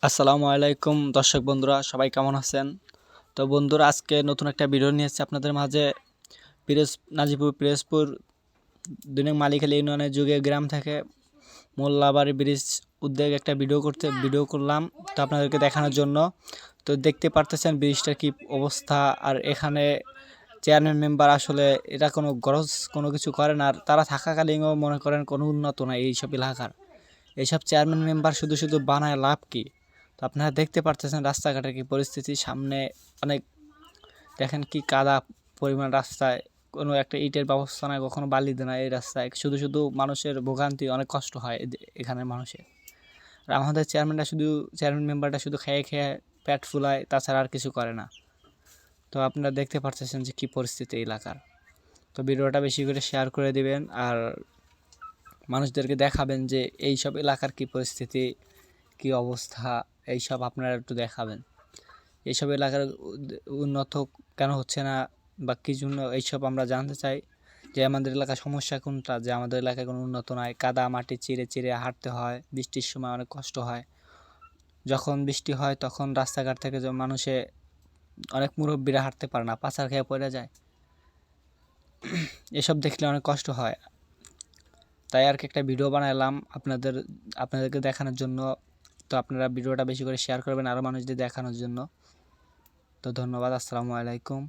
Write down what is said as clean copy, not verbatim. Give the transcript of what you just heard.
আসসালামু আলাইকুম দর্শক বন্ধুরা, সবাই কেমন আছেন? তো বন্ধুরা, আজকে নতুন একটা ভিডিও নিয়ে এসেছি আপনাদের মাঝে। নাজিপুর পিরোজপুর দৈনিক মালিখালী ইউনিয়নের যুগে গ্রাম থেকে মোল্লাবাড়ি ব্রিজ উদ্যোগে একটা ভিডিও করলাম, তো আপনাদেরকে দেখানোর জন্য। তো দেখতে পারতেছেন ব্রিজটার কি অবস্থা। আর এখানে চেয়ারম্যান মেম্বার আসলে এটা কোনো কিছু করে না, আর তারা থাকাকালীনও মনে করেন কোনো উন্নত না এইসব এলাকার। এইসব চেয়ারম্যান মেম্বার শুধু শুধু বানায় লাভ কি? তো আপনারা দেখতে পারতেছেন রাস্তাঘাটের কি পরিস্থিতি। সামনে অনেক দেখেন কি কাদা পরিমাণ রাস্তায়, কোনো একটা ইটের ব্যবস্থা নাই, কখনো বালি দেয় না এই রাস্তায়। শুধু শুধু মানুষের ভোগান্তি, অনেক কষ্ট হয় এখানের মানুষের। আর আমাদের চেয়ারম্যান মেম্বারটা শুধু খেয়ে খেয়ে পেট ফুলায়, তাছাড়া আর কিছু করে না। তো আপনারা দেখতে পারতেছেন যে কি পরিস্থিতি এলাকার। তো ভিডিওটা বেশি করে শেয়ার করে দিবেন, আর মানুষদেরকে দেখাবেন যে এইসব এলাকার কি পরিস্থিতি, কি অবস্থা, এইসব আপনারা একটু দেখাবেন। এইসব এলাকার উন্নত কেন হচ্ছে না বা কী জন্য, এইসব আমরা জানতে চাই। যে আমাদের এলাকার সমস্যা কোনটা, যে আমাদের এলাকায় কোনো উন্নত নয়, কাদা মাটি চিরে চিরে হাঁটতে হয়, বৃষ্টির সময় অনেক কষ্ট হয়। যখন বৃষ্টি হয় তখন রাস্তাঘাট থেকে যে মানুষে অনেক মুরব্বীরা হাঁটতে পারে না, পাছার খেয়ে পড়ে যায়। এসব দেখলে অনেক কষ্ট হয়। তাই আর কি একটা ভিডিও বানালাম আপনাদেরকে দেখানোর জন্য। তো আপনারা ভিডিওটা বেশি করে শেয়ার করবেন আরও মানুষদের দেখানোর জন্য। তো ধন্যবাদ। আসসালামু আলাইকুম।